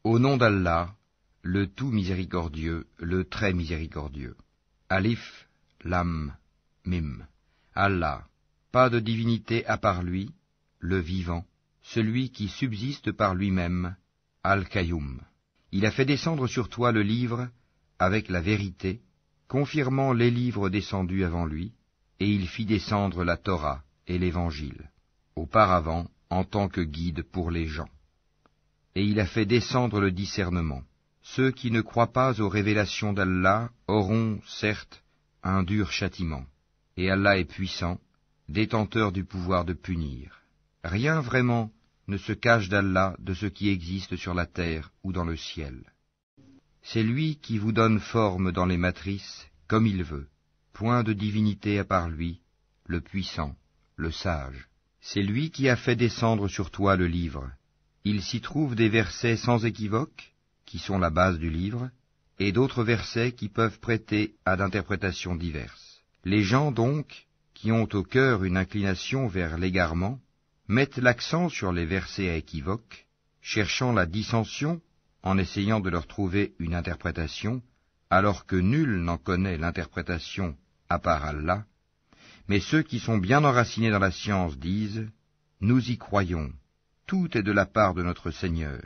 Au nom d'Allah, le tout miséricordieux, le très miséricordieux. Alif, Lam, Mim. Allah, pas de divinité à part lui, le vivant, celui qui subsiste par lui-même, Al-Qayyum. Il a fait descendre sur toi le livre avec la vérité, confirmant les livres descendus avant lui, et il fit descendre la Torah et l'Évangile, auparavant en tant que guide pour les gens. Et il a fait descendre le discernement. Ceux qui ne croient pas aux révélations d'Allah auront, certes, un dur châtiment. Et Allah est puissant, détenteur du pouvoir de punir. Rien vraiment ne se cache d'Allah de ce qui existe sur la terre ou dans le ciel. C'est lui qui vous donne forme dans les matrices, comme il veut. Point de divinité à part lui, le puissant, le sage. C'est lui qui a fait descendre sur toi le livre. Il s'y trouve des versets sans équivoque, qui sont la base du livre, et d'autres versets qui peuvent prêter à d'interprétations diverses. Les gens donc, qui ont au cœur une inclination vers l'égarement, mettent l'accent sur les versets à équivoque, cherchant la dissension en essayant de leur trouver une interprétation, alors que nul n'en connaît l'interprétation à part Allah. Mais ceux qui sont bien enracinés dans la science disent « Nous y croyons, tout est de la part de notre Seigneur. »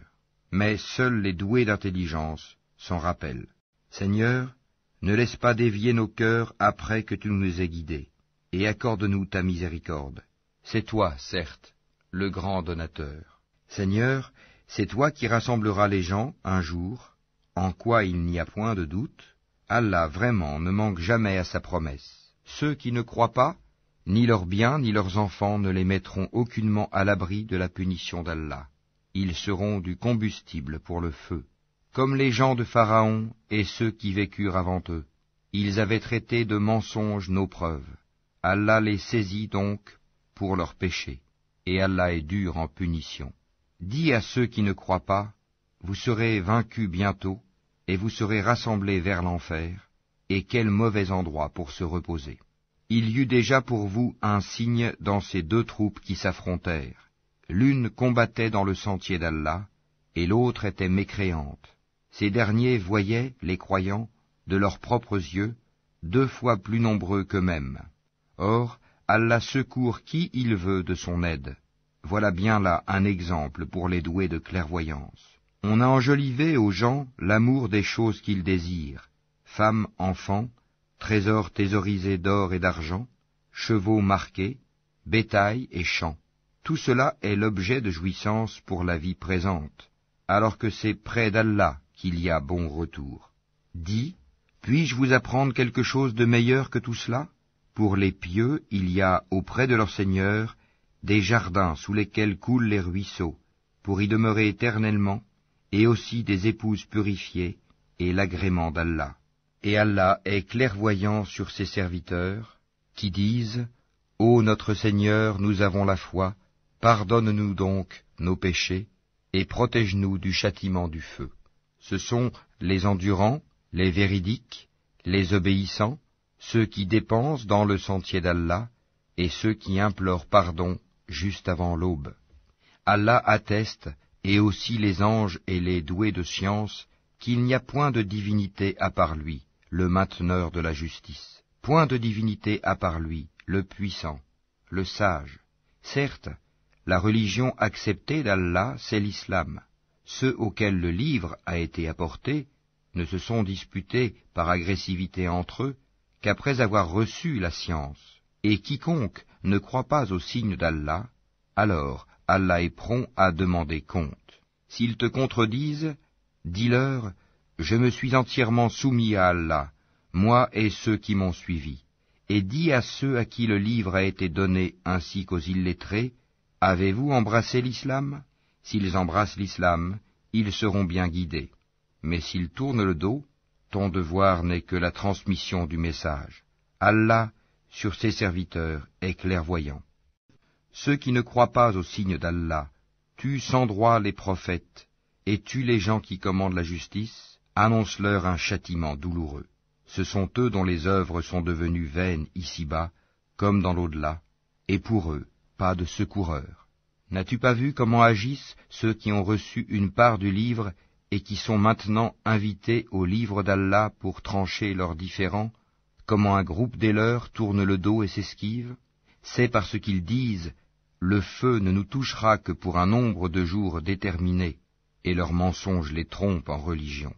Mais seuls les doués d'intelligence s'en rappellent. Seigneur, ne laisse pas dévier nos cœurs après que tu nous aies guidés, et accorde-nous ta miséricorde. C'est toi, certes, le grand donateur. Seigneur, c'est toi qui rassembleras les gens un jour, en quoi il n'y a point de doute. Allah vraiment ne manque jamais à sa promesse. Ceux qui ne croient pas, ni leurs biens ni leurs enfants ne les mettront aucunement à l'abri de la punition d'Allah. Ils seront du combustible pour le feu. Comme les gens de Pharaon et ceux qui vécurent avant eux, ils avaient traité de mensonges nos preuves. Allah les saisit donc pour leurs péchés, et Allah est dur en punition. Dis à ceux qui ne croient pas, vous serez vaincus bientôt, et vous serez rassemblés vers l'enfer, et quel mauvais endroit pour se reposer. Il y eut déjà pour vous un signe dans ces deux troupes qui s'affrontèrent. L'une combattait dans le sentier d'Allah, et l'autre était mécréante. Ces derniers voyaient, les croyants, de leurs propres yeux, 2 fois plus nombreux qu'eux-mêmes. Or, Allah secourt qui il veut de son aide. Voilà bien là un exemple pour les doués de clairvoyance. On a enjolivé aux gens l'amour des choses qu'ils désirent, femmes, enfants, trésors thésaurisés d'or et d'argent, chevaux marqués, bétail et champs. Tout cela est l'objet de jouissance pour la vie présente, alors que c'est près d'Allah qu'il y a bon retour. Dis, puis-je vous apprendre quelque chose de meilleur que tout cela? Pour les pieux, il y a auprès de leur Seigneur des jardins sous lesquels coulent les ruisseaux, pour y demeurer éternellement, et aussi des épouses purifiées, et l'agrément d'Allah. Et Allah est clairvoyant sur ses serviteurs, qui disent « Ô notre Seigneur, nous avons la foi, pardonne-nous donc nos péchés, et protège-nous du châtiment du feu. » Ce sont les endurants, les véridiques, les obéissants, ceux qui dépensent dans le sentier d'Allah, et ceux qui implorent pardon juste avant l'aube. Allah atteste, et aussi les anges et les doués de science, qu'il n'y a point de divinité à part lui, le mainteneur de la justice. Point de divinité à part lui, le puissant, le sage. Certes, la religion acceptée d'Allah, c'est l'islam. Ceux auxquels le livre a été apporté ne se sont disputés par agressivité entre eux qu'après avoir reçu la science. Et quiconque ne croit pas au signe d'Allah, alors Allah est prompt à demander compte. S'ils te contredisent, dis-leur, je me suis entièrement soumis à Allah, moi et ceux qui m'ont suivi. Et dis à ceux à qui le livre a été donné ainsi qu'aux illettrés, avez-vous embrassé l'islam? S'ils embrassent l'islam, ils seront bien guidés. Mais s'ils tournent le dos, ton devoir n'est que la transmission du message. Allah, sur ses serviteurs, est clairvoyant. Ceux qui ne croient pas au signe d'Allah tuent sans droit les prophètes et tuent les gens qui commandent la justice, annonce-leur un châtiment douloureux. Ce sont eux dont les œuvres sont devenues vaines ici-bas, comme dans l'au-delà, et pour eux, pas de secoureur. N'as-tu pas vu comment agissent ceux qui ont reçu une part du livre et qui sont maintenant invités au livre d'Allah pour trancher leurs différends, comment un groupe des leurs tourne le dos et s'esquive, c'est parce qu'ils disent « Le feu ne nous touchera que pour un nombre de jours déterminé », et leurs mensonges les trompent en religion.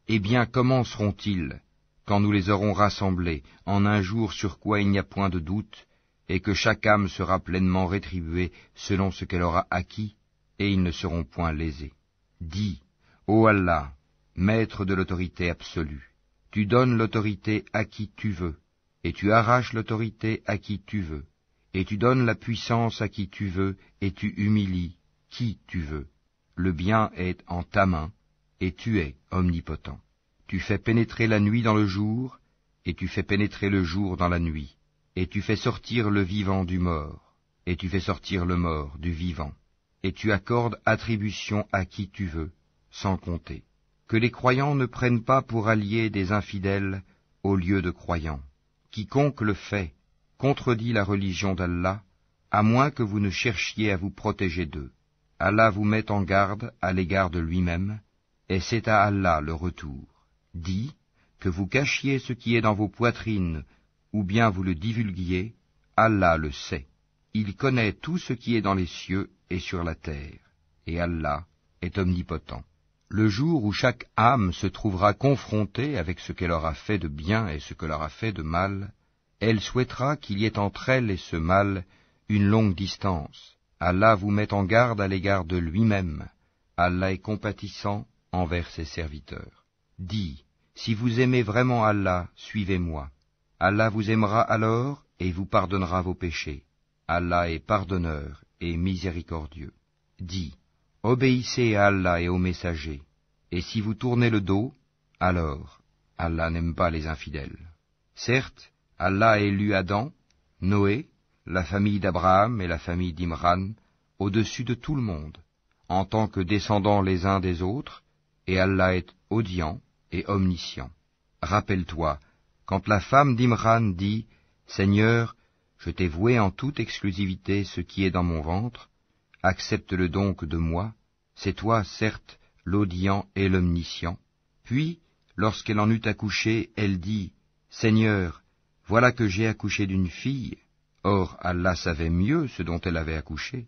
Eh bien, comment seront-ils, quand nous les aurons rassemblés, en un jour sur quoi il n'y a point de doute, et que chaque âme sera pleinement rétribuée selon ce qu'elle aura acquis, et ils ne seront point lésés. Dis, ô Allah, maître de l'autorité absolue, tu donnes l'autorité à qui tu veux, et tu arraches l'autorité à qui tu veux, et tu donnes la puissance à qui tu veux, et tu humilies qui tu veux. Le bien est en ta main, et tu es omnipotent. Tu fais pénétrer la nuit dans le jour, et tu fais pénétrer le jour dans la nuit, et tu fais sortir le vivant du mort, et tu fais sortir le mort du vivant, et tu accordes attribution à qui tu veux, sans compter. Que les croyants ne prennent pas pour alliés des infidèles au lieu de croyants. Quiconque le fait contredit la religion d'Allah, à moins que vous ne cherchiez à vous protéger d'eux. Allah vous met en garde à l'égard de lui-même, et c'est à Allah le retour. Dis, que vous cachiez ce qui est dans vos poitrines, ou bien vous le divulguiez, Allah le sait. Il connaît tout ce qui est dans les cieux et sur la terre, et Allah est omnipotent. Le jour où chaque âme se trouvera confrontée avec ce qu'elle aura fait de bien et ce qu'elle aura fait de mal, elle souhaitera qu'il y ait entre elle et ce mal une longue distance. Allah vous met en garde à l'égard de lui-même. Allah est compatissant envers ses serviteurs. Dis, si vous aimez vraiment Allah, suivez-moi. Allah vous aimera alors et vous pardonnera vos péchés. Allah est pardonneur et miséricordieux. Dis, obéissez à Allah et aux messagers, et si vous tournez le dos, alors Allah n'aime pas les infidèles. Certes, Allah a élu Adam, Noé, la famille d'Abraham et la famille d'Imran, au-dessus de tout le monde, en tant que descendants les uns des autres, et Allah est audient et omniscient. Rappelle-toi, quand la femme d'Imran dit « Seigneur, je t'ai voué en toute exclusivité ce qui est dans mon ventre, accepte-le donc de moi, c'est toi, certes, l'audient et l'omniscient. » Puis, lorsqu'elle en eut accouché, elle dit « Seigneur, voilà que j'ai accouché d'une fille. » Or, Allah savait mieux ce dont elle avait accouché.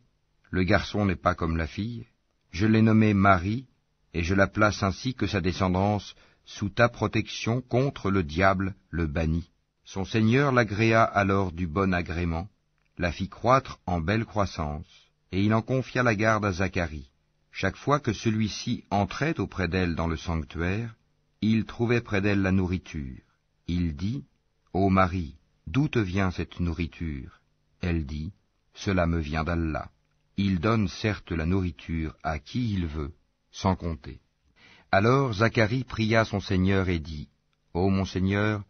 Le garçon n'est pas comme la fille. Je l'ai nommée Marie, et je la place ainsi que sa descendance sous ta protection contre le diable, le banni. Son Seigneur l'agréa alors du bon agrément, la fit croître en belle croissance, et il en confia la garde à Zacharie. Chaque fois que celui-ci entrait auprès d'elle dans le sanctuaire, il trouvait près d'elle la nourriture. Il dit, « Ô Marie, d'où te vient cette nourriture ?» Elle dit, « Cela me vient d'Allah. Il donne certes la nourriture à qui il veut, sans compter. » Alors Zacharie pria son Seigneur et dit, « Ô mon Seigneur,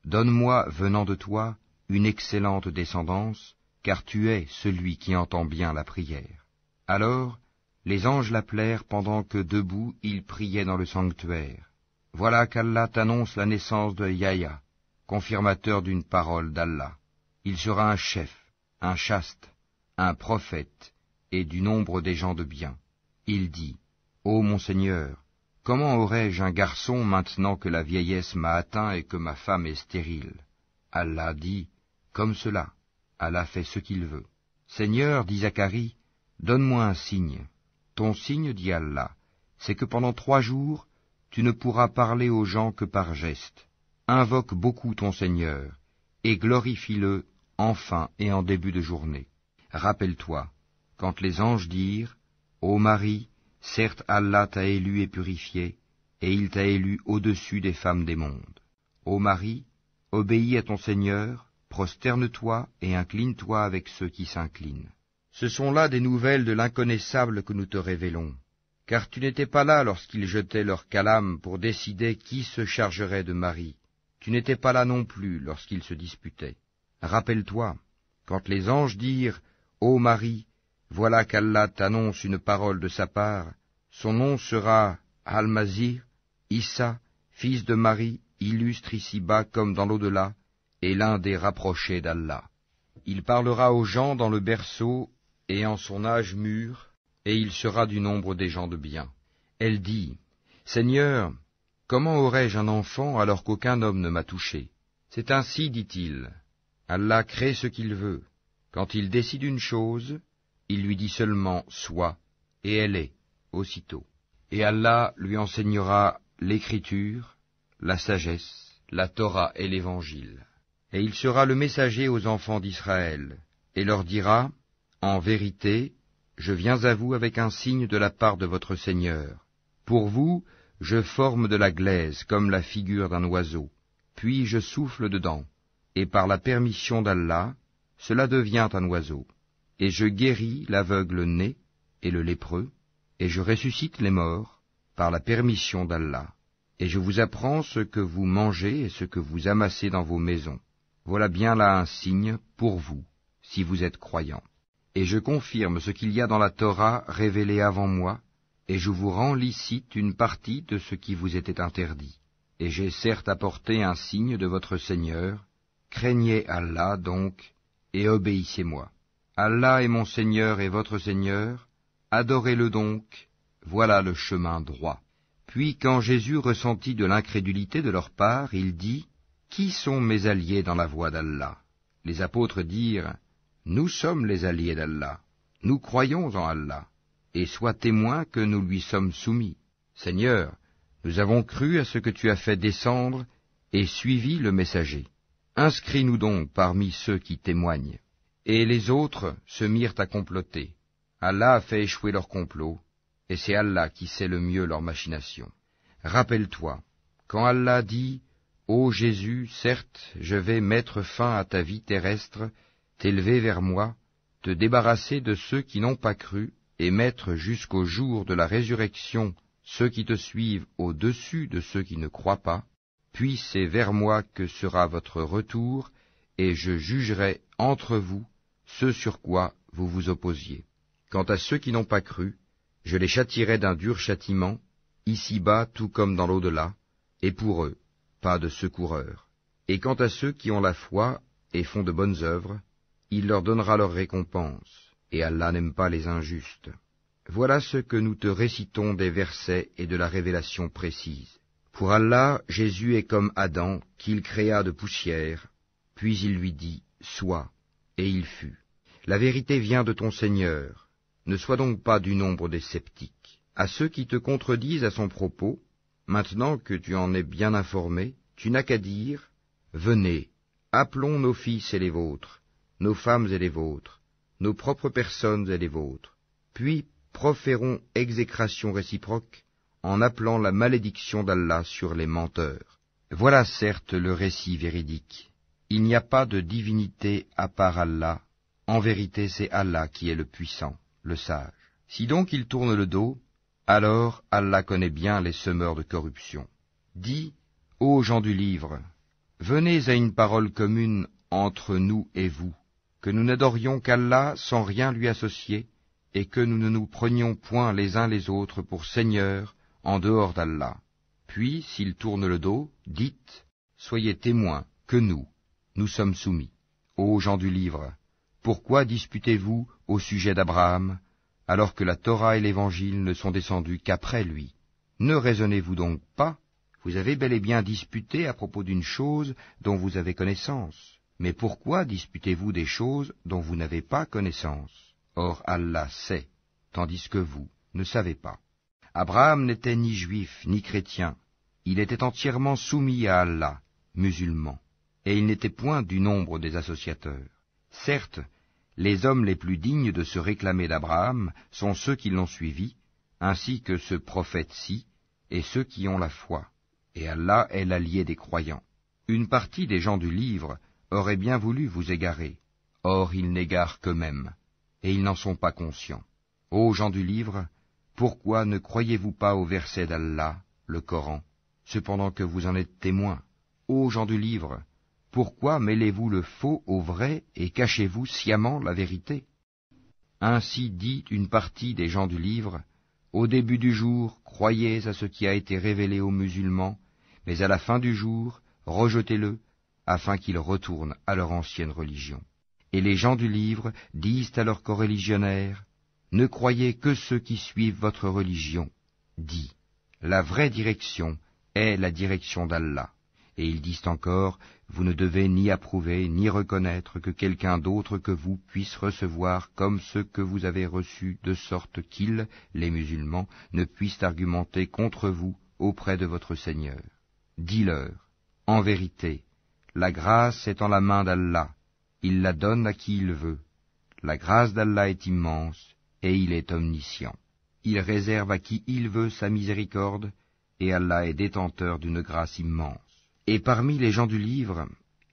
donne-moi, venant de toi, une excellente descendance, car tu es celui qui entend bien la prière. » Alors, les anges l'appelèrent pendant que debout il priait dans le sanctuaire. Voilà qu'Allah t'annonce la naissance de Yahya, confirmateur d'une parole d'Allah. Il sera un chef, un chaste, un prophète, et du nombre des gens de bien. Il dit, « Ô mon Seigneur, comment aurais-je un garçon maintenant que la vieillesse m'a atteint et que ma femme est stérile ?» Allah dit, « Comme cela, Allah fait ce qu'il veut. » Seigneur, dit Zacharie, donne-moi un signe. Ton signe, dit Allah, c'est que pendant 3 jours, tu ne pourras parler aux gens que par gestes. Invoque beaucoup ton Seigneur, et glorifie-le en fin et en début de journée. Rappelle-toi, quand les anges dirent, Ô Marie, certes Allah t'a élu et purifié, et il t'a élu au-dessus des femmes des mondes. Ô Marie, obéis à ton Seigneur, prosterne-toi et incline-toi avec ceux qui s'inclinent. Ce sont là des nouvelles de l'inconnaissable que nous te révélons, car tu n'étais pas là lorsqu'ils jetaient leur calame pour décider qui se chargerait de Marie. Tu n'étais pas là non plus lorsqu'ils se disputaient. Rappelle-toi, quand les anges dirent, Ô Marie, voilà qu'Allah t'annonce une parole de sa part, son nom sera Al-Masih, Issa, fils de Marie, illustre ici-bas comme dans l'au-delà, et l'un des rapprochés d'Allah. Il parlera aux gens dans le berceau et en son âge mûr, et il sera du nombre des gens de bien. Elle dit, Seigneur, comment aurais-je un enfant alors qu'aucun homme ne m'a touché? C'est ainsi, dit-il, Allah crée ce qu'il veut. Quand il décide une chose, il lui dit seulement « sois » et elle est, aussitôt. Et Allah lui enseignera l'écriture, la sagesse, la Torah et l'Évangile. Et il sera le messager aux enfants d'Israël, et leur dira, en vérité, je viens à vous avec un signe de la part de votre Seigneur. Pour vous, je forme de la glaise comme la figure d'un oiseau, puis je souffle dedans, et par la permission d'Allah, cela devient un oiseau. Et je guéris l'aveugle né et le lépreux, et je ressuscite les morts, par la permission d'Allah. Et je vous apprends ce que vous mangez et ce que vous amassez dans vos maisons. Voilà bien là un signe pour vous, si vous êtes croyants. Et je confirme ce qu'il y a dans la Torah révélée avant moi, et je vous rends licite une partie de ce qui vous était interdit. Et j'ai certes apporté un signe de votre Seigneur, craignez Allah donc, et obéissez-moi. Allah est mon Seigneur et votre Seigneur, adorez-le donc, voilà le chemin droit. Puis quand Jésus ressentit de l'incrédulité de leur part, il dit, « Qui sont mes alliés dans la voie d'Allah ?» Les apôtres dirent, « Nous sommes les alliés d'Allah, nous croyons en Allah, et sois témoin que nous lui sommes soumis. Seigneur, nous avons cru à ce que tu as fait descendre et suivi le messager. Inscris-nous donc parmi ceux qui témoignent. » Et les autres se mirent à comploter. Allah a fait échouer leur complot, et c'est Allah qui sait le mieux leurs machinations. Rappelle-toi, quand Allah dit, « Ô Jésus, certes, je vais mettre fin à ta vie terrestre, t'élever vers moi, te débarrasser de ceux qui n'ont pas cru, et mettre jusqu'au jour de la résurrection ceux qui te suivent au-dessus de ceux qui ne croient pas, puis c'est vers moi que sera votre retour, et je jugerai entre vous ce sur quoi vous vous opposiez. Quant à ceux qui n'ont pas cru, je les châtierai d'un dur châtiment, ici-bas tout comme dans l'au-delà, et pour eux, pas de secoureur. Et quant à ceux qui ont la foi et font de bonnes œuvres, il leur donnera leur récompense, et Allah n'aime pas les injustes. Voilà ce que nous te récitons des versets et de la révélation précise. Pour Allah, Jésus est comme Adam, qu'il créa de poussière, puis il lui dit, « Sois », et il fut. La vérité vient de ton Seigneur, ne sois donc pas du nombre des sceptiques. À ceux qui te contredisent à son propos, maintenant que tu en es bien informé, tu n'as qu'à dire, « Venez, appelons nos fils et les vôtres, nos femmes et les vôtres, nos propres personnes et les vôtres, puis proférons exécration réciproque en appelant la malédiction d'Allah sur les menteurs. » Voilà certes le récit véridique. Il n'y a pas de divinité à part Allah. En vérité, c'est Allah qui est le puissant, le sage. Si donc ils tournent le dos, alors Allah connaît bien les semeurs de corruption. Dis, ô gens du livre, venez à une parole commune entre nous et vous, que nous n'adorions qu'Allah sans rien lui associer, et que nous ne nous prenions point les uns les autres pour seigneurs en dehors d'Allah. Puis, s'ils tournent le dos, dites, soyez témoins que nous sommes soumis. Ô gens du livre, pourquoi disputez-vous au sujet d'Abraham, alors que la Torah et l'Évangile ne sont descendus qu'après lui? Ne raisonnez-vous donc pas? Vous avez bel et bien disputé à propos d'une chose dont vous avez connaissance. Mais pourquoi disputez-vous des choses dont vous n'avez pas connaissance? Or Allah sait, tandis que vous ne savez pas. Abraham n'était ni juif ni chrétien, il était entièrement soumis à Allah, musulman, et il n'était point du nombre des associateurs. Certes, les hommes les plus dignes de se réclamer d'Abraham sont ceux qui l'ont suivi, ainsi que ce prophète-ci, et ceux qui ont la foi, et Allah est l'allié des croyants. Une partie des gens du livre aurait bien voulu vous égarer, or ils n'égarent qu'eux-mêmes, et ils n'en sont pas conscients. Ô gens du livre, pourquoi ne croyez-vous pas au verset d'Allah, le Coran, cependant que vous en êtes témoins? Ô gens du livre, pourquoi mêlez-vous le faux au vrai et cachez-vous sciemment la vérité? Ainsi dit une partie des gens du livre, au début du jour, croyez à ce qui a été révélé aux musulmans, mais à la fin du jour, rejetez-le, afin qu'ils retournent à leur ancienne religion. Et les gens du livre disent à leurs coreligionnaires, ne croyez que ceux qui suivent votre religion. Dis, La vraie direction est la direction d'Allah. Et ils disent encore, vous ne devez ni approuver ni reconnaître que quelqu'un d'autre que vous puisse recevoir comme ce que vous avez reçu, de sorte qu'ils, les musulmans, ne puissent argumenter contre vous auprès de votre Seigneur. Dis-leur, en vérité, la grâce est en la main d'Allah, il la donne à qui il veut. La grâce d'Allah est immense, et il est omniscient. Il réserve à qui il veut sa miséricorde, et Allah est détenteur d'une grâce immense. Et parmi les gens du livre,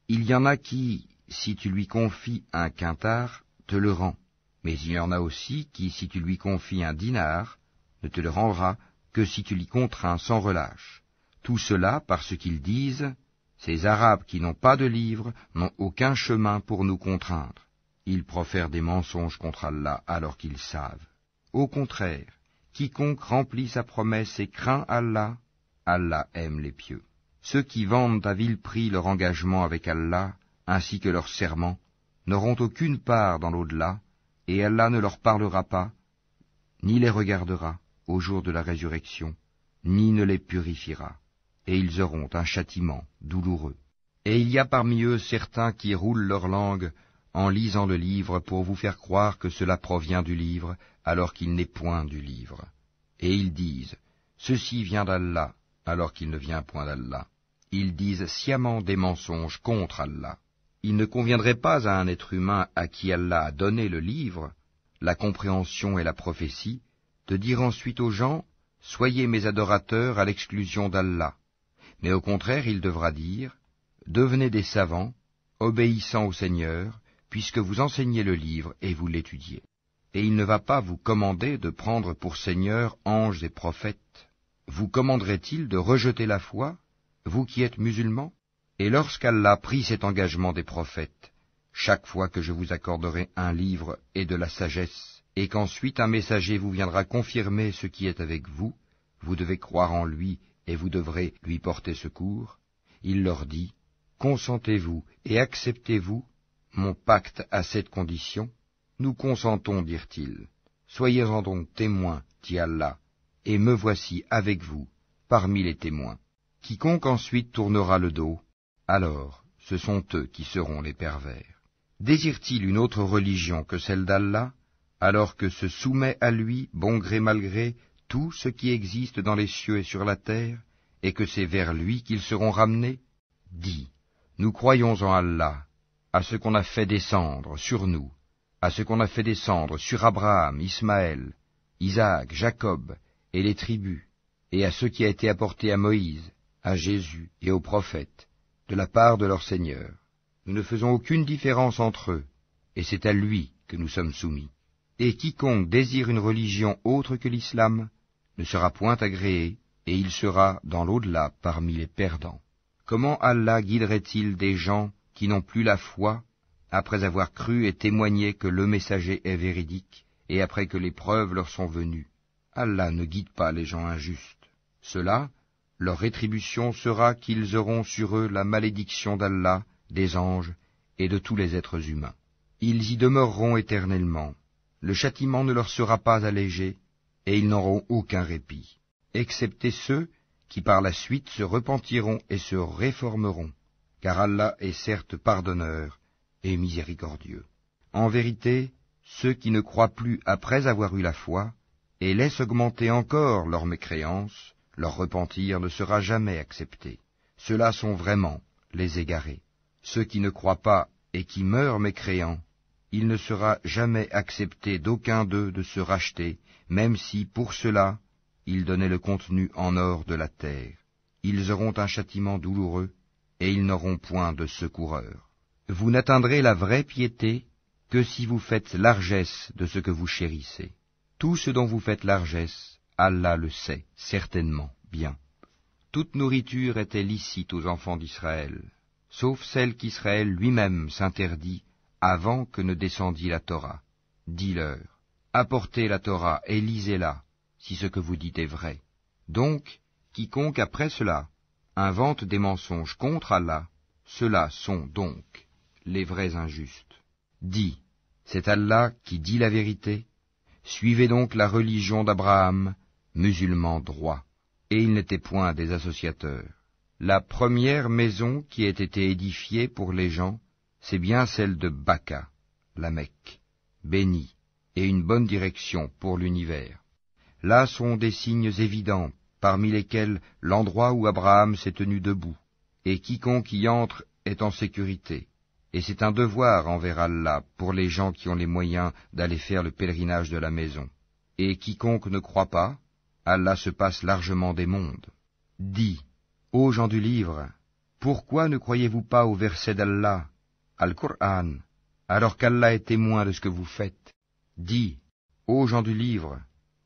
il y en a qui, si tu lui confies un quintar, te le rend. Mais il y en a aussi qui, si tu lui confies un dinar, ne te le rendra que si tu l'y contrains sans relâche. Tout cela parce qu'ils disent, ces Arabes qui n'ont pas de livre n'ont aucun chemin pour nous contraindre. Ils profèrent des mensonges contre Allah alors qu'ils savent. Au contraire, quiconque remplit sa promesse et craint Allah, Allah aime les pieux. Ceux qui vendent à vil prix leur engagement avec Allah, ainsi que leur serment, n'auront aucune part dans l'au-delà, et Allah ne leur parlera pas, ni les regardera au jour de la résurrection, ni ne les purifiera, et ils auront un châtiment douloureux. Et il y a parmi eux certains qui roulent leur langue en lisant le livre pour vous faire croire que cela provient du livre, alors qu'il n'est point du livre. Et ils disent, ceci vient d'Allah, alors qu'il ne vient point d'Allah. Ils disent sciemment des mensonges contre Allah. Il ne conviendrait pas à un être humain à qui Allah a donné le livre, la compréhension et la prophétie, de dire ensuite aux gens, soyez mes adorateurs à l'exclusion d'Allah. Mais au contraire, il devra dire, devenez des savants, obéissant au Seigneur, puisque vous enseignez le livre et vous l'étudiez. Et il ne va pas vous commander de prendre pour Seigneur anges et prophètes. Vous commanderait-il de rejeter la foi, vous qui êtes musulmans? Et lorsqu'Allah prit cet engagement des prophètes, chaque fois que je vous accorderai un livre et de la sagesse, et qu'ensuite un messager vous viendra confirmer ce qui est avec vous, vous devez croire en lui et vous devrez lui porter secours, il leur dit, consentez-vous et acceptez-vous mon pacte à cette condition? Nous consentons, dirent-ils. Soyez-en donc témoins, dit Allah, et me voici avec vous, parmi les témoins. Quiconque ensuite tournera le dos, alors ce sont eux qui seront les pervers. Désire-t-il une autre religion que celle d'Allah, alors que se soumet à lui, bon gré mal gré, tout ce qui existe dans les cieux et sur la terre, et que c'est vers lui qu'ils seront ramenés? Dis, nous croyons en Allah, à ce qu'on a fait descendre sur nous, à ce qu'on a fait descendre sur Abraham, Ismaël, Isaac, Jacob, et les tribus, et à ce qui a été apporté à Moïse, à Jésus et aux prophètes, de la part de leur Seigneur. Nous ne faisons aucune différence entre eux, et c'est à lui que nous sommes soumis. Et quiconque désire une religion autre que l'islam ne sera point agréé, et il sera dans l'au-delà parmi les perdants. Comment Allah guiderait-il des gens qui n'ont plus la foi, après avoir cru et témoigné que le messager est véridique, et après que les preuves leur sont venues? Allah ne guide pas les gens injustes. Cela, leur rétribution sera qu'ils auront sur eux la malédiction d'Allah, des anges et de tous les êtres humains. Ils y demeureront éternellement. Le châtiment ne leur sera pas allégé, et ils n'auront aucun répit, excepté ceux qui par la suite se repentiront et se réformeront, car Allah est certes pardonneur et miséricordieux. En vérité, ceux qui ne croient plus après avoir eu la foi, et laissent augmenter encore leur mécréance, leur repentir ne sera jamais accepté. Ceux-là sont vraiment les égarés. Ceux qui ne croient pas et qui meurent mécréants, il ne sera jamais accepté d'aucun d'eux de se racheter, même si, pour cela, ils donnaient le contenu en or de la terre. Ils auront un châtiment douloureux, et ils n'auront point de secoureur. Vous n'atteindrez la vraie piété que si vous faites largesse de ce que vous chérissez. Tout ce dont vous faites largesse, Allah le sait, certainement, bien. Toute nourriture était licite aux enfants d'Israël, sauf celle qu'Israël lui-même s'interdit avant que ne descendît la Torah. Dis-leur, apportez la Torah et lisez-la, si ce que vous dites est vrai. Donc, quiconque après cela invente des mensonges contre Allah, ceux-là sont donc les vrais injustes. Dis, c'est Allah qui dit la vérité. Suivez donc la religion d'Abraham, musulman droit. et ils n'étaient point des associateurs. La première maison qui ait été édifiée pour les gens, c'est bien celle de Baka, la Mecque, bénie, et une bonne direction pour l'univers. Là sont des signes évidents, parmi lesquels l'endroit où Abraham s'est tenu debout, et quiconque y entre est en sécurité. Et c'est un devoir envers Allah pour les gens qui ont les moyens d'aller faire le pèlerinage de la maison. Et quiconque ne croit pas, Allah se passe largement des mondes. Dis, ô gens du livre, pourquoi ne croyez-vous pas au verset d'Allah, Al-Qur'an, alors qu'Allah est témoin de ce que vous faites? Dis, ô gens du livre,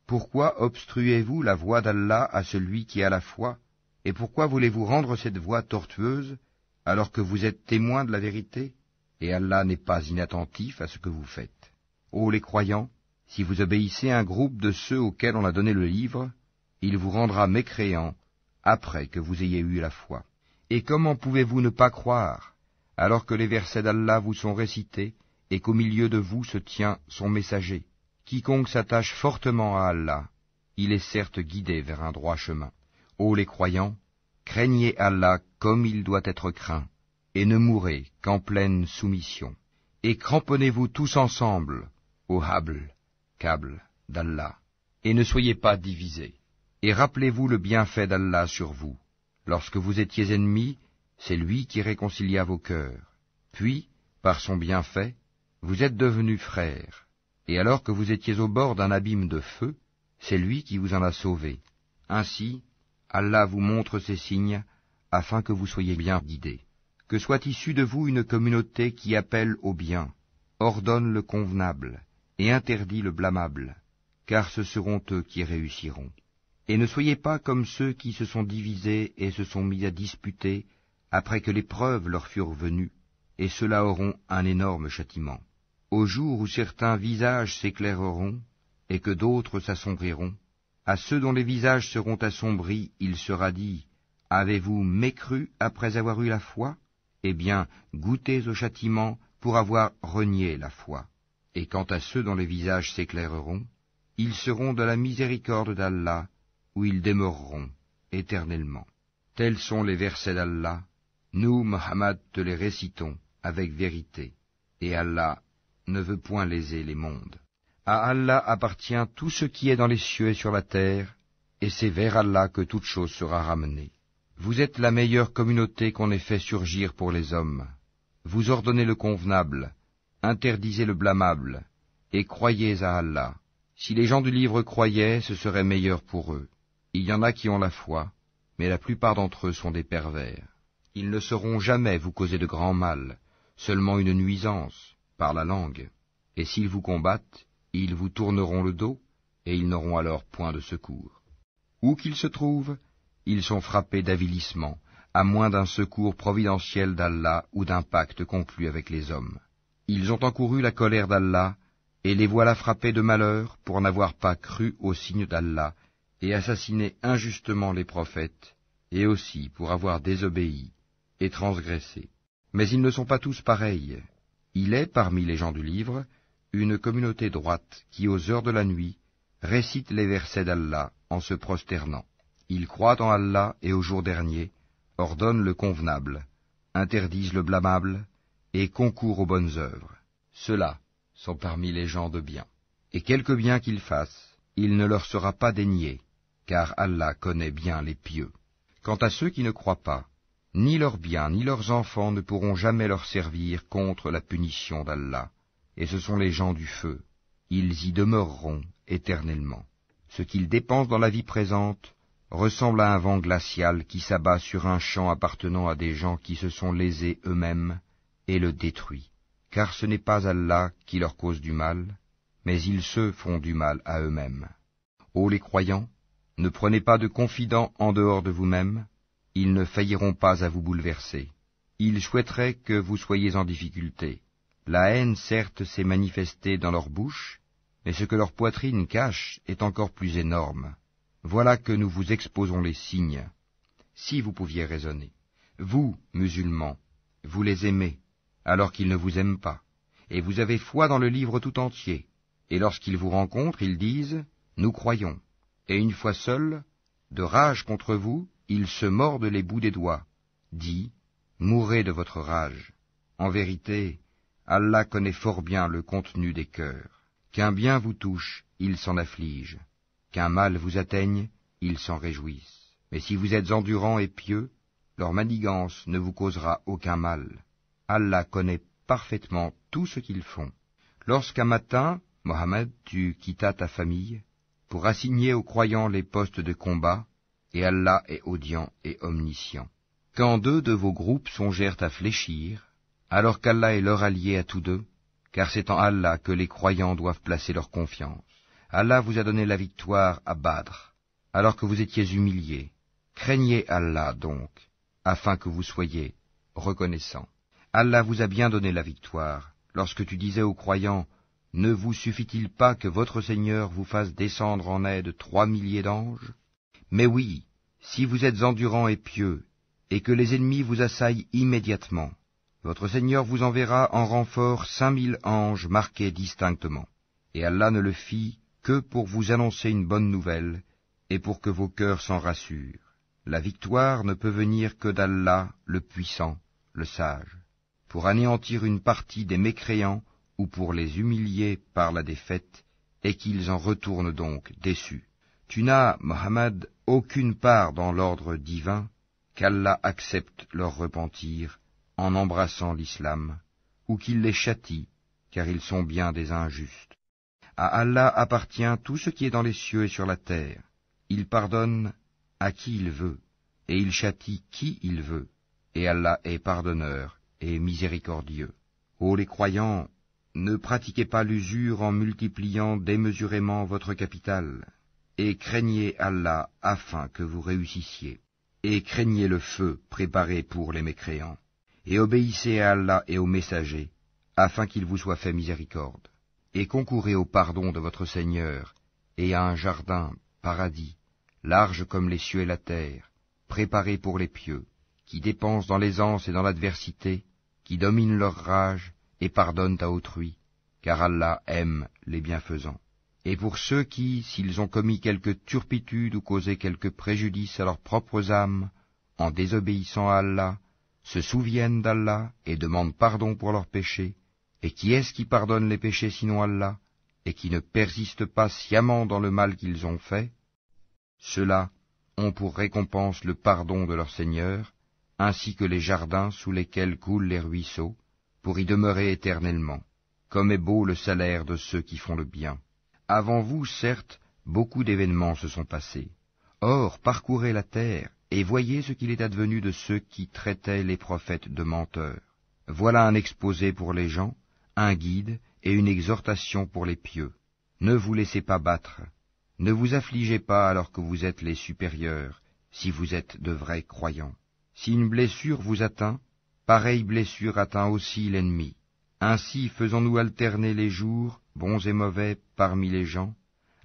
pourquoi obstruez-vous la voie d'Allah à celui qui a la foi, et pourquoi voulez-vous rendre cette voie tortueuse, alors que vous êtes témoins de la vérité, et Allah n'est pas inattentif à ce que vous faites. Ô les croyants, si vous obéissez à un groupe de ceux auxquels on a donné le livre, il vous rendra mécréants après que vous ayez eu la foi. Et comment pouvez-vous ne pas croire, alors que les versets d'Allah vous sont récités, et qu'au milieu de vous se tient son messager? Quiconque s'attache fortement à Allah, il est certes guidé vers un droit chemin. Ô les croyants, craignez Allah comme il doit être craint, et ne mourrez qu'en pleine soumission. Et cramponnez-vous tous ensemble au câble d'Allah, et ne soyez pas divisés. Et rappelez-vous le bienfait d'Allah sur vous. Lorsque vous étiez ennemis, c'est lui qui réconcilia vos cœurs. Puis, par son bienfait, vous êtes devenus frères. Et alors que vous étiez au bord d'un abîme de feu, c'est lui qui vous en a sauvés. Ainsi, Allah vous montre ces signes, afin que vous soyez bien guidés. Que soit issue de vous une communauté qui appelle au bien, ordonne le convenable, et interdit le blâmable, car ce seront eux qui réussiront. Et ne soyez pas comme ceux qui se sont divisés et se sont mis à disputer, après que les preuves leur furent venues, et ceux-là auront un énorme châtiment. Au jour où certains visages s'éclaireront, et que d'autres s'assombriront, à ceux dont les visages seront assombris, il sera dit, « Avez-vous mécru après avoir eu la foi? Eh bien, goûtez au châtiment pour avoir renié la foi. » Et quant à ceux dont les visages s'éclaireront, ils seront de la miséricorde d'Allah, où ils demeureront éternellement. Tels sont les versets d'Allah. Nous, Mohammed, te les récitons avec vérité, et Allah ne veut point léser les mondes. À Allah appartient tout ce qui est dans les cieux et sur la terre, et c'est vers Allah que toute chose sera ramenée. Vous êtes la meilleure communauté qu'on ait fait surgir pour les hommes. Vous ordonnez le convenable, interdisez le blâmable, et croyez à Allah. Si les gens du livre croyaient, ce serait meilleur pour eux. Il y en a qui ont la foi, mais la plupart d'entre eux sont des pervers. Ils ne sauront jamais vous causer de grand mal, seulement une nuisance, par la langue. Et s'ils vous combattent, ils vous tourneront le dos, et ils n'auront alors point de secours. Où qu'ils se trouvent, ils sont frappés d'avilissement, à moins d'un secours providentiel d'Allah ou d'un pacte conclu avec les hommes. Ils ont encouru la colère d'Allah, et les voilà frappés de malheur pour n'avoir pas cru aux signes d'Allah, et assassiné injustement les prophètes, et aussi pour avoir désobéi et transgressé. Mais ils ne sont pas tous pareils. Il est, parmi les gens du livre, une communauté droite qui, aux heures de la nuit, récite les versets d'Allah en se prosternant. Ils croient en Allah et au jour dernier, ordonnent le convenable, interdisent le blâmable, et concourent aux bonnes œuvres. Ceux-là sont parmi les gens de bien. Et quelque bien qu'ils fassent, il ne leur sera pas dénié, car Allah connaît bien les pieux. Quant à ceux qui ne croient pas, ni leurs biens ni leurs enfants ne pourront jamais leur servir contre la punition d'Allah, et ce sont les gens du feu. Ils y demeureront éternellement. Ce qu'ils dépensent dans la vie présente ressemble à un vent glacial qui s'abat sur un champ appartenant à des gens qui se sont lésés eux-mêmes et le détruit. Car ce n'est pas Allah qui leur cause du mal, mais ils se font du mal à eux-mêmes. Ô les croyants, ne prenez pas de confidents en dehors de vous-mêmes, ils ne failliront pas à vous bouleverser. Ils souhaiteraient que vous soyez en difficulté. La haine, certes, s'est manifestée dans leur bouche, mais ce que leur poitrine cache est encore plus énorme. Voilà que nous vous exposons les signes, si vous pouviez raisonner. Vous, musulmans, vous les aimez, alors qu'ils ne vous aiment pas, et vous avez foi dans le livre tout entier. Et lorsqu'ils vous rencontrent, ils disent « Nous croyons », et une fois seuls, De rage contre vous, ils se mordent les bouts des doigts. Dis, mourrez de votre rage. En vérité, Allah connaît fort bien le contenu des cœurs. Qu'un bien vous touche, ils s'en affligent. Qu'un mal vous atteigne, ils s'en réjouissent. Mais si vous êtes endurants et pieux, leur manigance ne vous causera aucun mal. Allah connaît parfaitement tout ce qu'ils font. Lorsqu'un matin, Mohammed, tu quittas ta famille pour assigner aux croyants les postes de combat, et Allah est audient et omniscient. Quand deux de vos groupes songèrent à fléchir, alors qu'Allah est leur allié à tous deux, car c'est en Allah que les croyants doivent placer leur confiance. Allah vous a donné la victoire à Badr, alors que vous étiez humiliés. Craignez Allah donc, afin que vous soyez reconnaissants. Allah vous a bien donné la victoire, lorsque tu disais aux croyants, « Ne vous suffit-il pas que votre Seigneur vous fasse descendre en aide 3 milliers d'anges ?» Mais oui, si vous êtes endurants et pieux, et que les ennemis vous assaillent immédiatement, votre Seigneur vous enverra en renfort 5000 anges marqués distinctement. Et Allah ne le fit que pour vous annoncer une bonne nouvelle, et pour que vos cœurs s'en rassurent. La victoire ne peut venir que d'Allah, le puissant, le sage, pour anéantir une partie des mécréants ou pour les humilier par la défaite, et qu'ils en retournent donc déçus. Tu n'as, Mohammed, aucune part dans l'ordre divin, qu'Allah accepte leur repentir en embrassant l'islam, ou qu'il les châtie, car ils sont bien des injustes. À Allah appartient tout ce qui est dans les cieux et sur la terre. Il pardonne à qui il veut, et il châtie qui il veut, et Allah est pardonneur et miséricordieux. Ô les croyants, ne pratiquez pas l'usure en multipliant démesurément votre capital, et craignez Allah afin que vous réussissiez, et craignez le feu préparé pour les mécréants, et obéissez à Allah et aux messagers, afin qu'il vous soit fait miséricorde, et concourez au pardon de votre Seigneur, et à un jardin, paradis, large comme les cieux et la terre, préparé pour les pieux, qui dépensent dans l'aisance et dans l'adversité, qui dominent leur rage et pardonnent à autrui, car Allah aime les bienfaisants. Et pour ceux qui, s'ils ont commis quelque turpitude ou causé quelque préjudice à leurs propres âmes, en désobéissant à Allah, se souviennent d'Allah et demandent pardon pour leurs péchés, et qui est-ce qui pardonne les péchés sinon Allah, et qui ne persiste pas sciemment dans le mal qu'ils ont fait? Ceux-là ont pour récompense le pardon de leur Seigneur, ainsi que les jardins sous lesquels coulent les ruisseaux, pour y demeurer éternellement. Comme est beau le salaire de ceux qui font le bien. Avant vous, certes, beaucoup d'événements se sont passés. Or, parcourez la terre, et voyez ce qu'il est advenu de ceux qui traitaient les prophètes de menteurs. Voilà un exposé pour les gens, un guide et une exhortation pour les pieux. Ne vous laissez pas battre, ne vous affligez pas alors que vous êtes les supérieurs, si vous êtes de vrais croyants. Si une blessure vous atteint, pareille blessure atteint aussi l'ennemi. Ainsi faisons-nous alterner les jours, bons et mauvais, parmi les gens,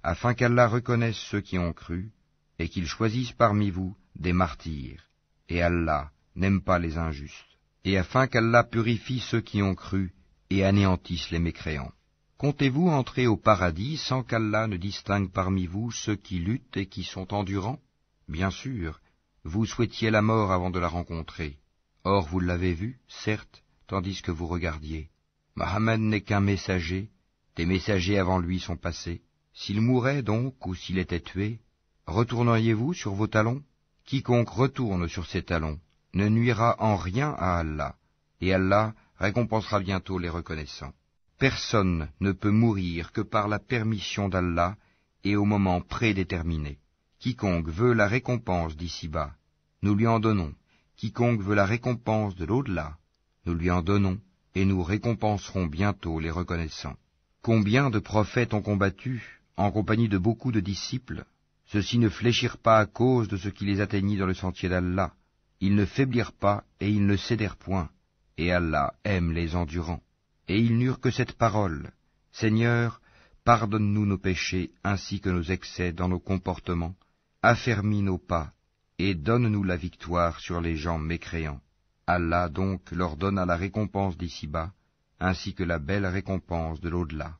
afin qu'Allah reconnaisse ceux qui ont cru, et qu'il choisisse parmi vous des martyrs. Et Allah n'aime pas les injustes. Et afin qu'Allah purifie ceux qui ont cru, et anéantisse les mécréants. Comptez-vous entrer au paradis sans qu'Allah ne distingue parmi vous ceux qui luttent et qui sont endurants? Bien sûr, vous souhaitiez la mort avant de la rencontrer. Or vous l'avez vue, certes, tandis que vous regardiez. Mohammed n'est qu'un messager, des messagers avant lui sont passés. S'il mourait donc, ou s'il était tué, retourneriez-vous sur vos talons? Quiconque retourne sur ses talons ne nuira en rien à Allah, et Allah récompensera bientôt les reconnaissants. Personne ne peut mourir que par la permission d'Allah et au moment prédéterminé. Quiconque veut la récompense d'ici-bas, nous lui en donnons. Quiconque veut la récompense de l'au-delà, nous lui en donnons, et nous récompenserons bientôt les reconnaissants. Combien de prophètes ont combattu, en compagnie de beaucoup de disciples? Ceux-ci ne fléchirent pas à cause de ce qui les atteignit dans le sentier d'Allah. Ils ne faiblirent pas et ils ne cédèrent point. Et Allah aime les endurants. Et ils n'eurent que cette parole: Seigneur, pardonne-nous nos péchés ainsi que nos excès dans nos comportements, affermis nos pas, et donne-nous la victoire sur les gens mécréants. Allah donc leur donna la récompense d'ici-bas, ainsi que la belle récompense de l'au-delà.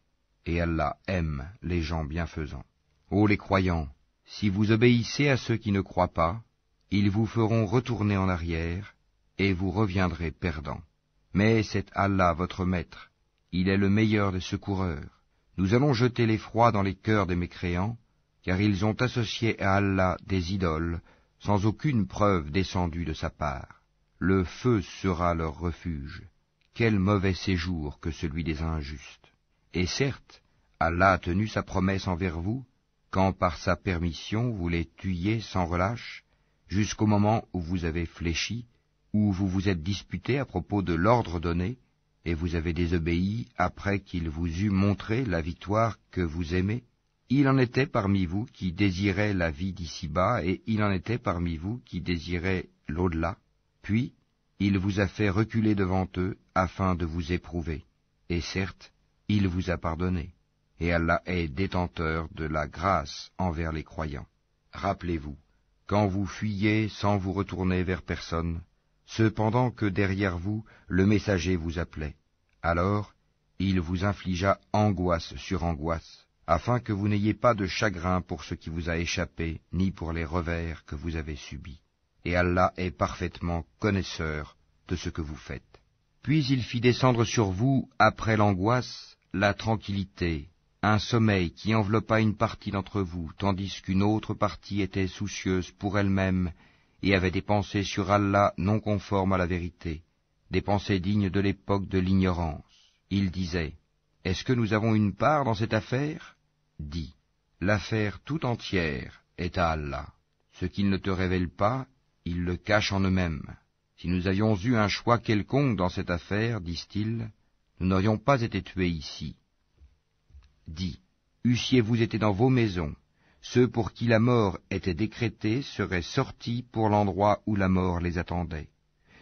Et Allah aime les gens bienfaisants. Ô les croyants, Si vous obéissez à ceux qui ne croient pas, ils vous feront retourner en arrière, et vous reviendrez perdants. Mais c'est Allah votre maître, il est le meilleur des secoureurs. Nous allons jeter l'effroi dans les cœurs des mécréants, car ils ont associé à Allah des idoles, sans aucune preuve descendue de sa part. Le feu sera leur refuge. Quel mauvais séjour que celui des injustes. Et certes, Allah a tenu sa promesse envers vous, quand par sa permission vous les tuiez sans relâche, jusqu'au moment où vous avez fléchi, où vous vous êtes disputé à propos de l'ordre donné, et vous avez désobéi après qu'il vous eût montré la victoire que vous aimez. Il en était parmi vous qui désiraient la vie d'ici-bas, et il en était parmi vous qui désiraient l'au-delà. Puis, il vous a fait reculer devant eux, afin de vous éprouver. Et certes, il vous a pardonné. Et Allah est détenteur de la grâce envers les croyants. Rappelez-vous, quand vous fuyiez sans vous retourner vers personne, cependant que derrière vous le messager vous appelait, alors il vous infligea angoisse sur angoisse, afin que vous n'ayez pas de chagrin pour ce qui vous a échappé, ni pour les revers que vous avez subis. Et Allah est parfaitement connaisseur de ce que vous faites. Puis il fit descendre sur vous, après l'angoisse, la tranquillité, un sommeil qui enveloppa une partie d'entre vous, tandis qu'une autre partie était soucieuse pour elle-même et avait des pensées sur Allah non conformes à la vérité, des pensées dignes de l'époque de l'ignorance. Il disait, « Est-ce que nous avons une part dans cette affaire ?» Dis, « L'affaire tout entière est à Allah. Ce qu'il ne te révèle pas, ils le cachent en eux-mêmes. Si nous avions eu un choix quelconque dans cette affaire, disent-ils, nous n'aurions pas été tués ici. » Dis, eussiez-vous été dans vos maisons, ceux pour qui la mort était décrétée seraient sortis pour l'endroit où la mort les attendait.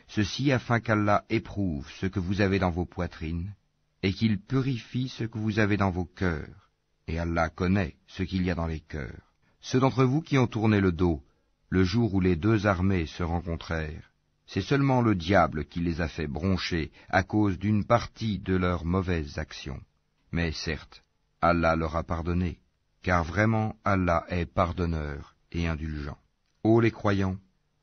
Ceci afin qu'Allah éprouve ce que vous avez dans vos poitrines, et qu'il purifie ce que vous avez dans vos cœurs. Et Allah connaît ce qu'il y a dans les cœurs. Ceux d'entre vous qui ont tourné le dos, le jour où les deux armées se rencontrèrent, c'est seulement le diable qui les a fait broncher à cause d'une partie de leurs mauvaises actions. Mais certes, Allah leur a pardonné, car vraiment Allah est pardonneur et indulgent. Ô les croyants,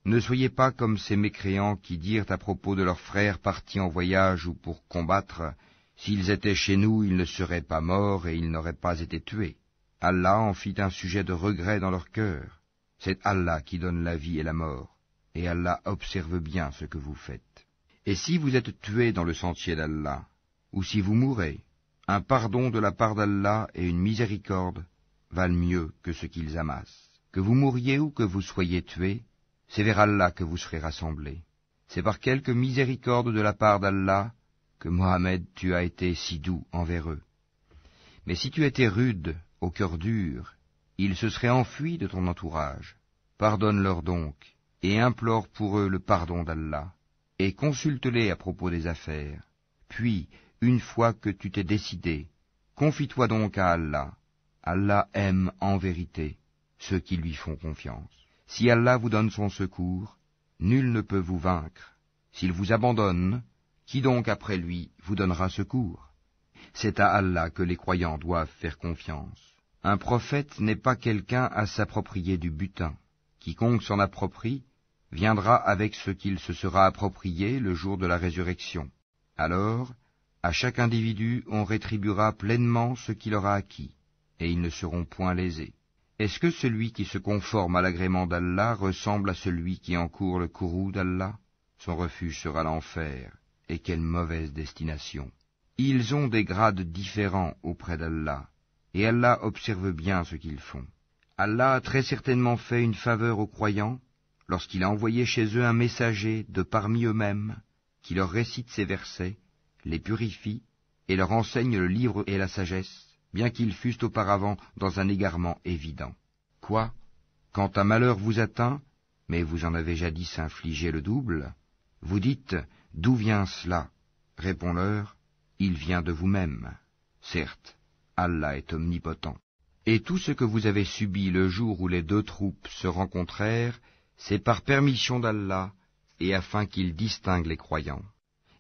ne soyez pas comme ces mécréants qui dirent à propos de leurs frères partis en voyage ou pour combattre, s'ils étaient chez nous, ils ne seraient pas morts et ils n'auraient pas été tués. Allah en fit un sujet de regret dans leur cœur. C'est Allah qui donne la vie et la mort, et Allah observe bien ce que vous faites. Et si vous êtes tués dans le sentier d'Allah, ou si vous mourrez, un pardon de la part d'Allah et une miséricorde valent mieux que ce qu'ils amassent. Que vous mouriez ou que vous soyez tués, c'est vers Allah que vous serez rassemblés. C'est par quelque miséricorde de la part d'Allah que Mohammed tu as été si doux envers eux. Mais si tu étais rude, au cœur dur, ils se seraient enfuis de ton entourage. Pardonne-leur donc, et implore pour eux le pardon d'Allah, et consulte-les à propos des affaires. Puis, une fois que tu t'es décidé, confie-toi donc à Allah. Allah aime en vérité ceux qui lui font confiance. Si Allah vous donne son secours, nul ne peut vous vaincre. S'il vous abandonne, qui donc après lui vous donnera secours? C'est à Allah que les croyants doivent faire confiance. Un prophète n'est pas quelqu'un à s'approprier du butin. Quiconque s'en approprie viendra avec ce qu'il se sera approprié le jour de la résurrection. Alors, à chaque individu on rétribuera pleinement ce qu'il aura acquis, et ils ne seront point lésés. Est-ce que celui qui se conforme à l'agrément d'Allah ressemble à celui qui encourt le courroux d'Allah? Son refuge sera l'enfer, et quelle mauvaise destination. Ils ont des grades différents auprès d'Allah, et Allah observe bien ce qu'ils font. Allah a très certainement fait une faveur aux croyants, lorsqu'il a envoyé chez eux un messager de parmi eux-mêmes, qui leur récite ces versets, les purifie, et leur enseigne le livre et la sagesse, bien qu'ils fussent auparavant dans un égarement évident. Quoi? Quand un malheur vous atteint, mais vous en avez jadis infligé le double, vous dites, d'où vient cela? Réponds-leur, il vient de vous-même. Certes, Allah est omnipotent. Et tout ce que vous avez subi le jour où les deux troupes se rencontrèrent, c'est par permission d'Allah, et afin qu'il distingue les croyants,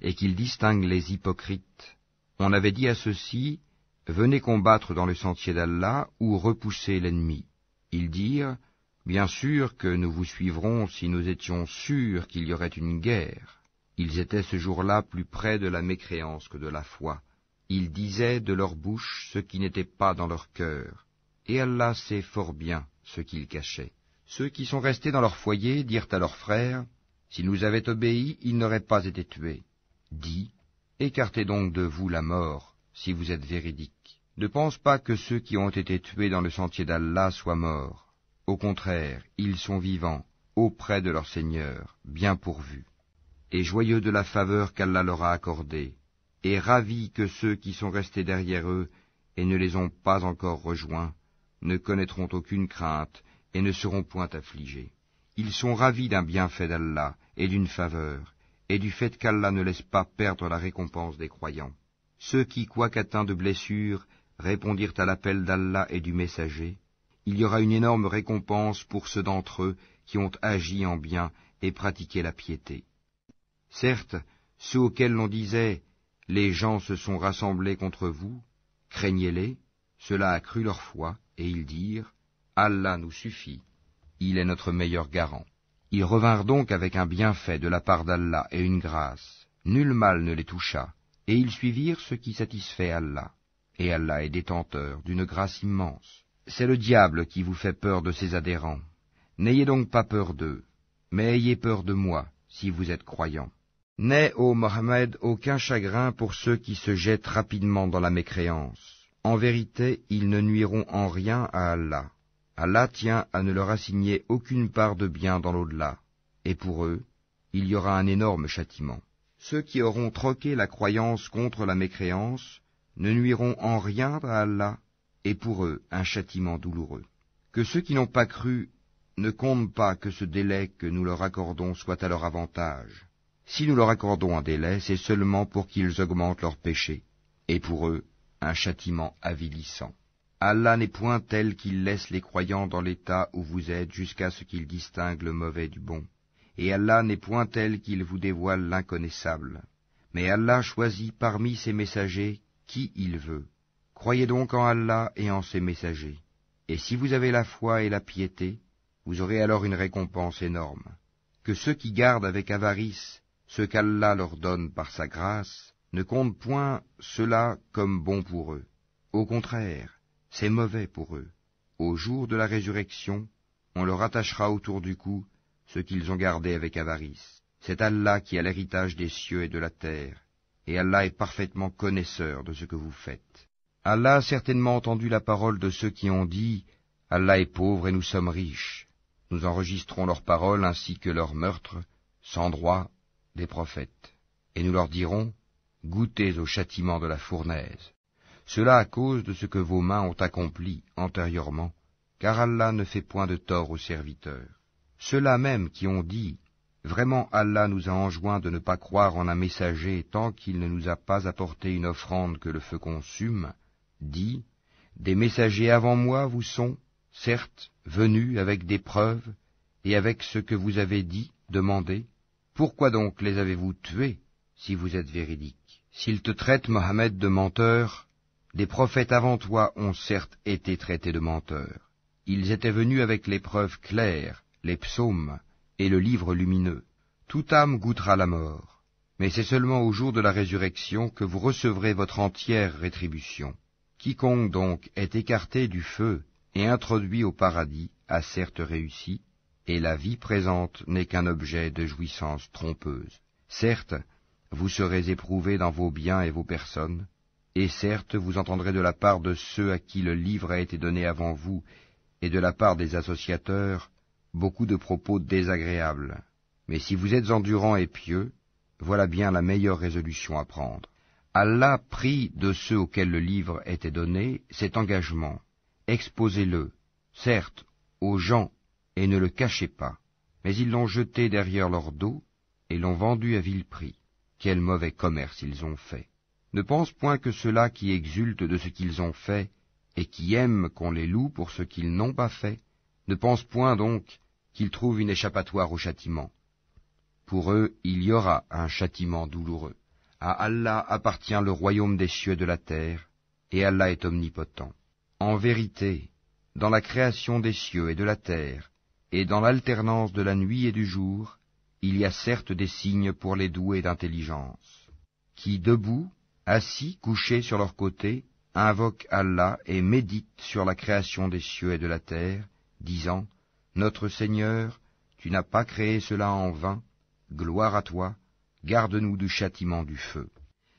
et qu'il distingue les hypocrites. On avait dit à ceux-ci, venez combattre dans le sentier d'Allah ou repoussez l'ennemi. Ils dirent, bien sûr que nous vous suivrons si nous étions sûrs qu'il y aurait une guerre. Ils étaient ce jour-là plus près de la mécréance que de la foi. Ils disaient de leur bouche ce qui n'était pas dans leur cœur, et Allah sait fort bien ce qu'ils cachaient. Ceux qui sont restés dans leur foyer dirent à leurs frères, « S'ils nous avaient obéi, ils n'auraient pas été tués. » Dis, « Écartez donc de vous la mort, si vous êtes véridiques. Ne pense pas que ceux qui ont été tués dans le sentier d'Allah soient morts. Au contraire, ils sont vivants, auprès de leur Seigneur, bien pourvus, et joyeux de la faveur qu'Allah leur a accordée, et ravis que ceux qui sont restés derrière eux et ne les ont pas encore rejoints ne connaîtront aucune crainte et ne seront point affligés. Ils sont ravis d'un bienfait d'Allah et d'une faveur, et du fait qu'Allah ne laisse pas perdre la récompense des croyants. Ceux qui, quoiqu'atteints de blessures, répondirent à l'appel d'Allah et du messager, il y aura une énorme récompense pour ceux d'entre eux qui ont agi en bien et pratiqué la piété. Certes, ceux auxquels l'on disait « Les gens se sont rassemblés contre vous, craignez-les », cela accrut leur foi, et ils dirent « Allah nous suffit, il est notre meilleur garant ». Ils revinrent donc avec un bienfait de la part d'Allah et une grâce. Nul mal ne les toucha, et ils suivirent ce qui satisfait Allah. Et Allah est détenteur d'une grâce immense. C'est le diable qui vous fait peur de ses adhérents. N'ayez donc pas peur d'eux, mais ayez peur de moi, si vous êtes croyants. N'aie, ô Mohammed, aucun chagrin pour ceux qui se jettent rapidement dans la mécréance. En vérité, ils ne nuiront en rien à Allah. Allah tient à ne leur assigner aucune part de bien dans l'au-delà, et pour eux, il y aura un énorme châtiment. Ceux qui auront troqué la croyance contre la mécréance ne nuiront en rien à Allah, et pour eux un châtiment douloureux. Que ceux qui n'ont pas cru ne comptent pas que ce délai que nous leur accordons soit à leur avantage. Si nous leur accordons un délai, c'est seulement pour qu'ils augmentent leurs péchés, et pour eux un châtiment avilissant. Allah n'est point tel qu'il laisse les croyants dans l'état où vous êtes jusqu'à ce qu'ils distinguent le mauvais du bon. Et Allah n'est point tel qu'il vous dévoile l'inconnaissable. Mais Allah choisit parmi ses messagers qui il veut. Croyez donc en Allah et en ses messagers. Et si vous avez la foi et la piété, vous aurez alors une récompense énorme. Que ceux qui gardent avec avarice ce qu'Allah leur donne par sa grâce ne comptent point cela comme bon pour eux. Au contraire, c'est mauvais pour eux. Au jour de la résurrection, on leur attachera autour du cou ce qu'ils ont gardé avec avarice. C'est Allah qui a l'héritage des cieux et de la terre, et Allah est parfaitement connaisseur de ce que vous faites. Allah a certainement entendu la parole de ceux qui ont dit « Allah est pauvre et nous sommes riches ». Nous enregistrons leurs paroles ainsi que leurs meurtres, sans droit, des prophètes. Et nous leur dirons « Goûtez au châtiment de la fournaise ». Cela à cause de ce que vos mains ont accompli antérieurement, car Allah ne fait point de tort aux serviteurs. Ceux-là même qui ont dit « Vraiment Allah nous a enjoint de ne pas croire en un messager tant qu'il ne nous a pas apporté une offrande que le feu consume », dit « Des messagers avant moi vous sont, certes, venus avec des preuves et avec ce que vous avez dit, demandé. Pourquoi donc les avez-vous tués, si vous êtes véridiques? S'ils te traitent, Mohammed, de menteur, des prophètes avant toi ont certes été traités de menteurs. Ils étaient venus avec les preuves claires, les psaumes et le livre lumineux. Toute âme goûtera la mort, mais c'est seulement au jour de la résurrection que vous recevrez votre entière rétribution. Quiconque donc est écarté du feu et introduit au paradis a certes réussi, et la vie présente n'est qu'un objet de jouissance trompeuse. Certes, vous serez éprouvés dans vos biens et vos personnes, et certes vous entendrez de la part de ceux à qui le livre a été donné avant vous, et de la part des associateurs, beaucoup de propos désagréables. Mais si vous êtes endurants et pieux, voilà bien la meilleure résolution à prendre. Allah prit de ceux auxquels le livre était donné cet engagement. Exposez-le, certes, aux gens, et ne le cachez pas. Mais ils l'ont jeté derrière leur dos, et l'ont vendu à vil prix. Quel mauvais commerce ils ont fait. Ne pense point que ceux-là qui exultent de ce qu'ils ont fait, et qui aiment qu'on les loue pour ce qu'ils n'ont pas fait, ne pense point donc qu'ils trouvent une échappatoire au châtiment. Pour eux, il y aura un châtiment douloureux. À Allah appartient le royaume des cieux et de la terre, et Allah est omnipotent. En vérité, dans la création des cieux et de la terre, et dans l'alternance de la nuit et du jour, il y a certes des signes pour les doués d'intelligence, qui, debout, assis, couchés sur leur côté, invoquent Allah et méditent sur la création des cieux et de la terre, disant, « Notre Seigneur, tu n'as pas créé cela en vain, gloire à toi, garde-nous du châtiment du feu.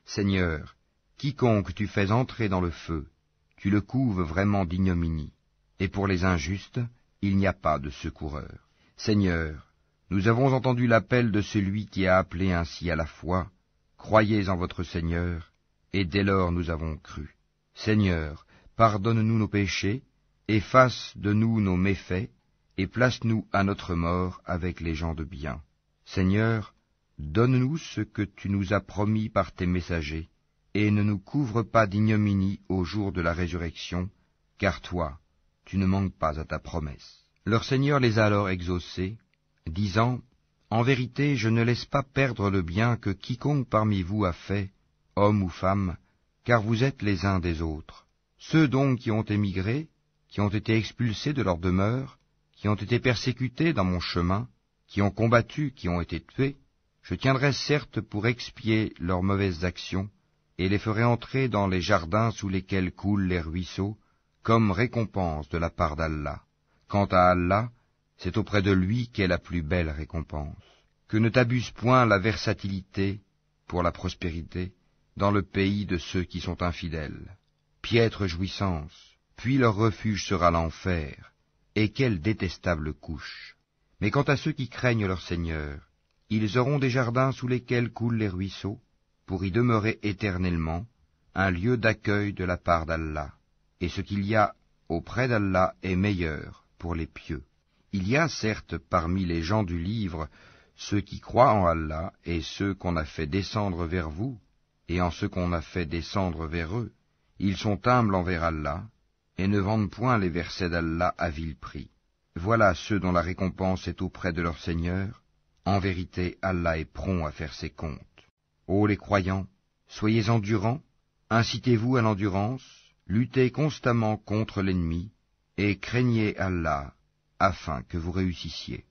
Seigneur, quiconque tu fais entrer dans le feu, tu le couves vraiment d'ignominie, et pour les injustes, il n'y a pas de secoureur. Seigneur, nous avons entendu l'appel de celui qui a appelé ainsi à la foi, croyez en votre Seigneur, et dès lors nous avons cru. Seigneur, pardonne-nous nos péchés, efface de nous nos méfaits, et place-nous à notre mort avec les gens de bien. Seigneur, donne-nous ce que tu nous as promis par tes messagers, et ne nous couvre pas d'ignominie au jour de la résurrection, car toi, tu ne manques pas à ta promesse. » Leur Seigneur les a alors exaucés, disant, « En vérité, je ne laisse pas perdre le bien que quiconque parmi vous a fait, homme ou femme, car vous êtes les uns des autres. Ceux donc qui ont émigré, qui ont été expulsés de leur demeure, qui ont été persécutés dans mon chemin, qui ont combattu, qui ont été tués, je tiendrai certes pour expier leurs mauvaises actions, et les ferai entrer dans les jardins sous lesquels coulent les ruisseaux, comme récompense de la part d'Allah. Quant à Allah, c'est auprès de lui qu'est la plus belle récompense. Que ne t'abuse point la versatilité pour la prospérité dans le pays de ceux qui sont infidèles. Piètre jouissance, puis leur refuge sera l'enfer, et quelle détestable couche. Mais quant à ceux qui craignent leur Seigneur, ils auront des jardins sous lesquels coulent les ruisseaux, pour y demeurer éternellement, un lieu d'accueil de la part d'Allah, et ce qu'il y a auprès d'Allah est meilleur pour les pieux. Il y a certes parmi les gens du livre ceux qui croient en Allah et ceux qu'on a fait descendre vers vous, et en ceux qu'on a fait descendre vers eux. Ils sont humbles envers Allah, et ne vendent point les versets d'Allah à vil prix. Voilà ceux dont la récompense est auprès de leur Seigneur. En vérité, Allah est prompt à faire ses comptes. Ô les croyants, soyez endurants, incitez-vous à l'endurance, luttez constamment contre l'ennemi, et craignez Allah, afin que vous réussissiez.